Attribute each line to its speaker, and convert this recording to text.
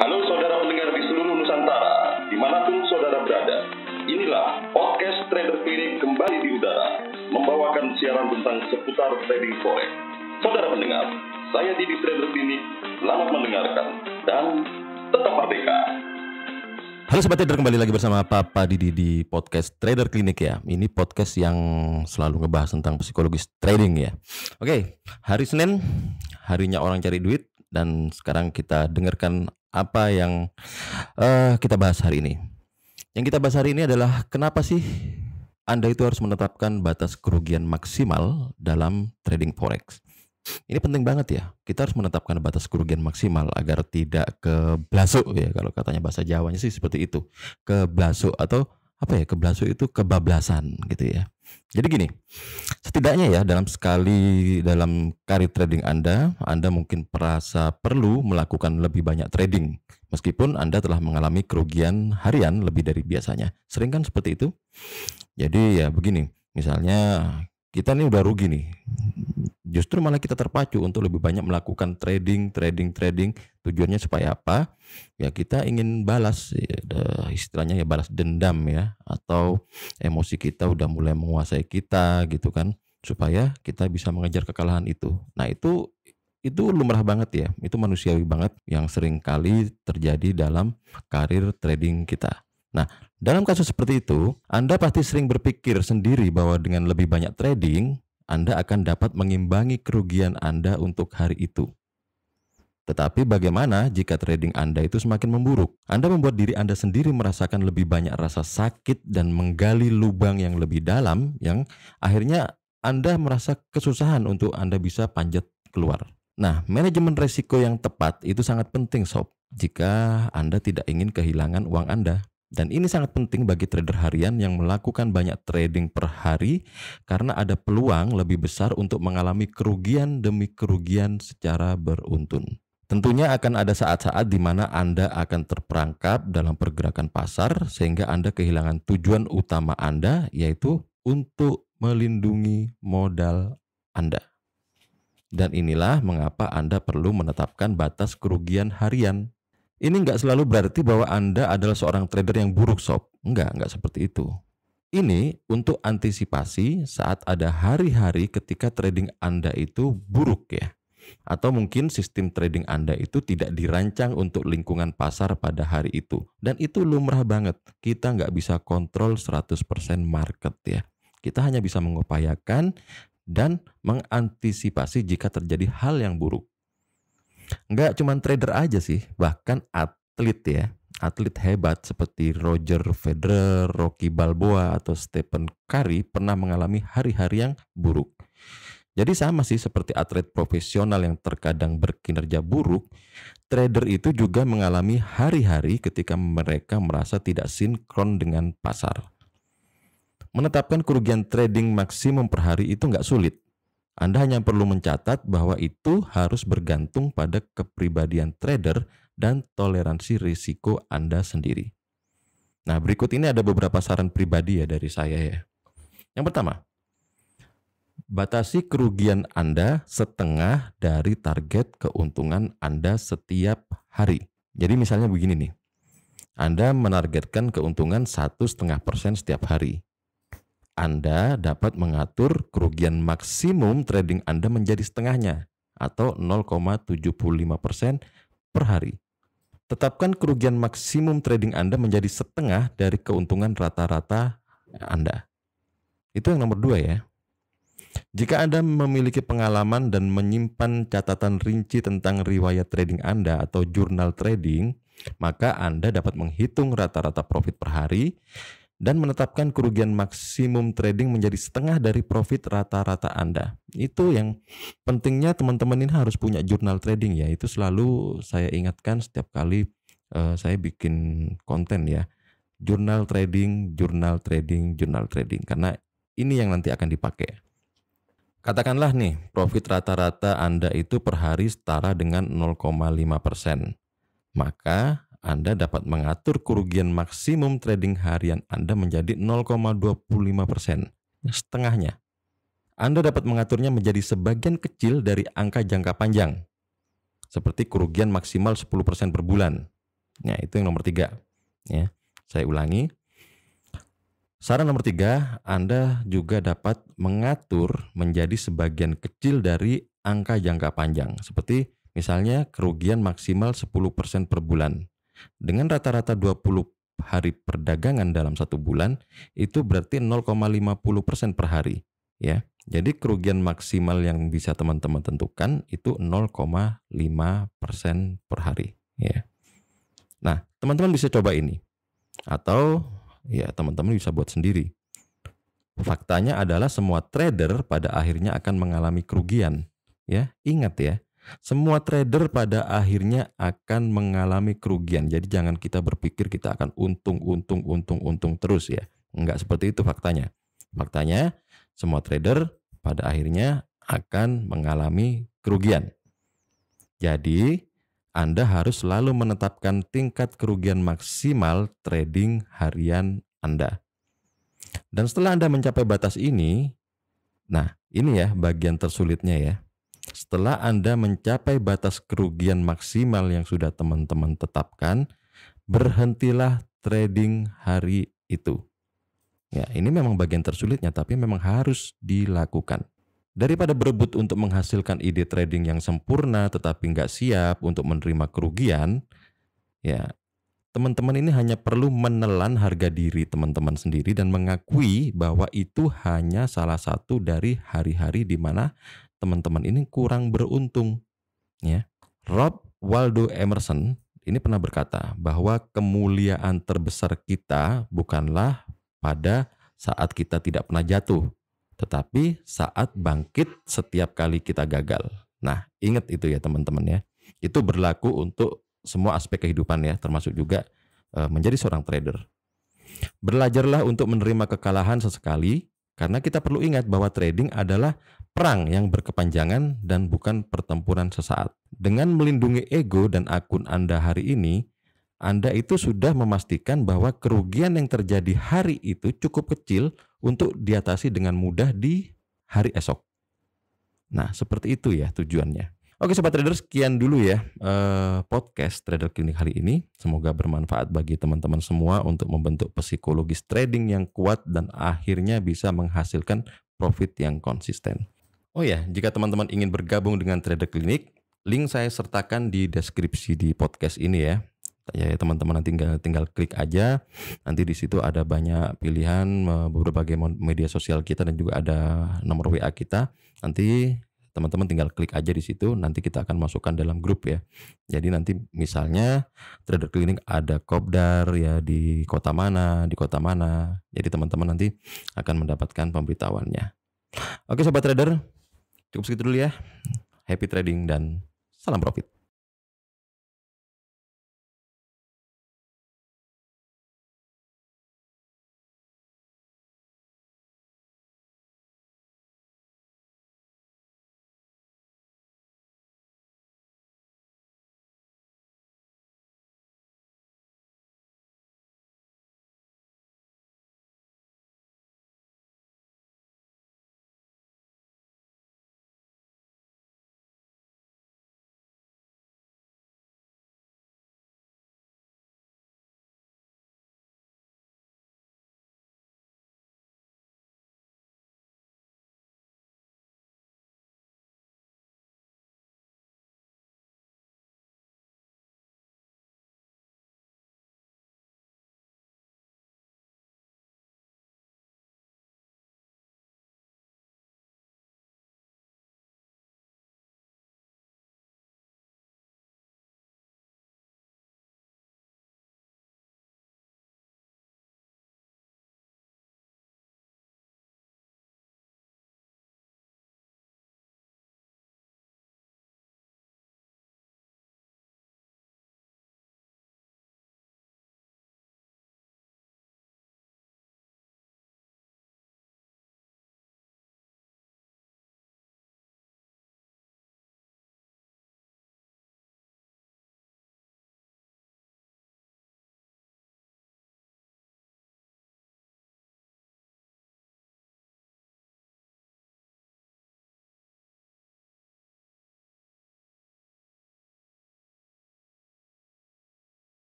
Speaker 1: Halo saudara pendengar di seluruh Nusantara, dimanapun saudara berada. Inilah podcast Trader Clinic kembali di udara, membawakan siaran tentang seputar trading forex. Saudara pendengar, saya Didi Trader Clinic, selamat mendengarkan dan tetap merdeka.
Speaker 2: Halo Sobat Trader, kembali lagi bersama Papa Didi di podcast Trader Clinic ya. Ini podcast yang selalu ngebahas tentang psikologis trading ya. Oke, hari Senin, harinya orang cari duit. Dan sekarang kita dengarkan apa yang kita bahas hari ini. Yang kita bahas hari ini adalah kenapa sih Anda itu harus menetapkan batas kerugian maksimal dalam trading forex. Ini penting banget ya, kita harus menetapkan batas kerugian maksimal agar tidak keblasuk ya, kalau katanya bahasa Jawanya sih seperti itu. Keblasuk atau apa ya, keblasuk itu kebablasan gitu ya. Jadi gini, setidaknya ya dalam karir trading Anda mungkin merasa perlu melakukan lebih banyak trading. Meskipun Anda telah mengalami kerugian harian lebih dari biasanya. Sering kan seperti itu? Jadi ya begini, misalnya kita nih udah rugi nih. Justru malah kita terpacu untuk lebih banyak melakukan trading. Tujuannya supaya apa? Ya kita ingin balas, istilahnya ya balas dendam ya. Atau emosi kita udah mulai menguasai kita gitu kan. Supaya kita bisa mengejar kekalahan itu. Nah itu lumrah banget ya. Itu manusiawi banget yang sering kali terjadi dalam karir trading kita. Nah, dalam kasus seperti itu, Anda pasti sering berpikir sendiri bahwa dengan lebih banyak trading, Anda akan dapat mengimbangi kerugian Anda untuk hari itu. Tetapi bagaimana jika trading Anda itu semakin memburuk? Anda membuat diri Anda sendiri merasakan lebih banyak rasa sakit dan menggali lubang yang lebih dalam yang akhirnya Anda merasa kesusahan untuk Anda bisa panjat keluar. Nah, manajemen resiko yang tepat itu sangat penting sob, jika Anda tidak ingin kehilangan uang Anda. Dan ini sangat penting bagi trader harian yang melakukan banyak trading per hari karena ada peluang lebih besar untuk mengalami kerugian demi kerugian secara beruntun. Tentunya akan ada saat-saat di mana Anda akan terperangkap dalam pergerakan pasar sehingga Anda kehilangan tujuan utama Anda, yaitu untuk melindungi modal Anda. Dan inilah mengapa Anda perlu menetapkan batas kerugian harian. Ini nggak selalu berarti bahwa Anda adalah seorang trader yang buruk sob. Nggak seperti itu. Ini untuk antisipasi saat ada hari-hari ketika trading Anda itu buruk ya. Atau mungkin sistem trading Anda itu tidak dirancang untuk lingkungan pasar pada hari itu. Dan itu lumrah banget. Kita nggak bisa kontrol 100% market ya. Kita hanya bisa mengupayakan dan mengantisipasi jika terjadi hal yang buruk. Nggak cuma trader aja sih, bahkan atlet ya. Atlet hebat seperti Roger Federer, Rocky Balboa, atau Stephen Curry pernah mengalami hari-hari yang buruk. Jadi sama sih seperti atlet profesional yang terkadang berkinerja buruk, trader itu juga mengalami hari-hari ketika mereka merasa tidak sinkron dengan pasar. Menetapkan kerugian trading maksimum per hari itu nggak sulit. Anda hanya perlu mencatat bahwa itu harus bergantung pada kepribadian trader dan toleransi risiko Anda sendiri. Nah, berikut ini ada beberapa saran pribadi ya dari saya ya. Yang pertama, batasi kerugian Anda setengah dari target keuntungan Anda setiap hari. Jadi misalnya begini nih, Anda menargetkan keuntungan 1,5% setiap hari. Anda dapat mengatur kerugian maksimum trading Anda menjadi setengahnya atau 0,75% per hari. Tetapkan kerugian maksimum trading Anda menjadi setengah dari keuntungan rata-rata Anda. Itu yang nomor 2 ya. Jika Anda memiliki pengalaman dan menyimpan catatan rinci tentang riwayat trading Anda atau jurnal trading, maka Anda dapat menghitung rata-rata profit per hari dan menetapkan kerugian maksimum trading menjadi setengah dari profit rata-rata Anda. Itu yang pentingnya teman-teman ini harus punya jurnal trading ya. Itu selalu saya ingatkan setiap kali saya bikin konten ya. Jurnal trading. Karena ini yang nanti akan dipakai. Katakanlah nih, profit rata-rata Anda itu per hari setara dengan 0,5%. Maka Anda dapat mengatur kerugian maksimum trading harian Anda menjadi 0,25%, setengahnya. Anda dapat mengaturnya menjadi sebagian kecil dari angka jangka panjang, seperti kerugian maksimal 10% per bulan. Nah, itu yang nomor 3. Ya, saya ulangi. Saran nomor 3, Anda juga dapat mengatur menjadi sebagian kecil dari angka jangka panjang. Seperti misalnya kerugian maksimal 10% per bulan. Dengan rata-rata 20 hari perdagangan dalam 1 bulan, itu berarti 0,50% per hari. Ya, jadi kerugian maksimal yang bisa teman-teman tentukan itu 0,5% per hari. Ya. Nah, teman-teman bisa coba ini. Atau ya teman-teman bisa buat sendiri. Faktanya adalah semua trader pada akhirnya akan mengalami kerugian. Ya, ingat ya. Semua trader pada akhirnya akan mengalami kerugian. Jadi jangan kita berpikir kita akan untung terus ya. Enggak seperti itu faktanya. Faktanya semua trader pada akhirnya akan mengalami kerugian. Jadi Anda harus selalu menetapkan tingkat kerugian maksimal trading harian Anda. Dan setelah Anda mencapai batas ini, nah ini ya bagian tersulitnya ya. Setelah Anda mencapai batas kerugian maksimal yang sudah teman-teman tetapkan, berhentilah trading hari itu. Ya, ini memang bagian tersulitnya, tapi memang harus dilakukan. Daripada berebut untuk menghasilkan ide trading yang sempurna tetapi nggak siap untuk menerima kerugian, ya teman-teman ini hanya perlu menelan harga diri teman-teman sendiri dan mengakui bahwa itu hanya salah satu dari hari-hari di mana teman-teman ini kurang beruntung. Ya. Rob Waldo Emerson ini pernah berkata bahwa kemuliaan terbesar kita bukanlah pada saat kita tidak pernah jatuh, tetapi saat bangkit setiap kali kita gagal. Nah, ingat itu ya teman-teman ya. Itu berlaku untuk semua aspek kehidupan ya, termasuk juga menjadi seorang trader. Belajarlah untuk menerima kekalahan sesekali, karena kita perlu ingat bahwa trading adalah perang yang berkepanjangan dan bukan pertempuran sesaat. Dengan melindungi ego dan akun Anda hari ini, Anda itu sudah memastikan bahwa kerugian yang terjadi hari itu cukup kecil untuk diatasi dengan mudah di hari esok. Nah, seperti itu ya tujuannya. Oke Sobat Trader, sekian dulu ya podcast Trader Clinic hari ini. Semoga bermanfaat bagi teman-teman semua untuk membentuk psikologis trading yang kuat dan akhirnya bisa menghasilkan profit yang konsisten. Oh ya, jika teman-teman ingin bergabung dengan Trader Clinic, link saya sertakan di deskripsi di podcast ini ya. Ya teman-teman nanti tinggal klik aja. Nanti di situ ada banyak pilihan berbagai media sosial kita dan juga ada nomor WA kita. Nanti teman-teman tinggal klik aja di situ, nanti kita akan masukkan dalam grup ya. Jadi nanti misalnya Trader Clinic ada kopdar ya di kota mana. Jadi teman-teman nanti akan mendapatkan pemberitahuannya. Oke Sobat Trader, cukup segitu dulu ya. Happy trading dan salam profit.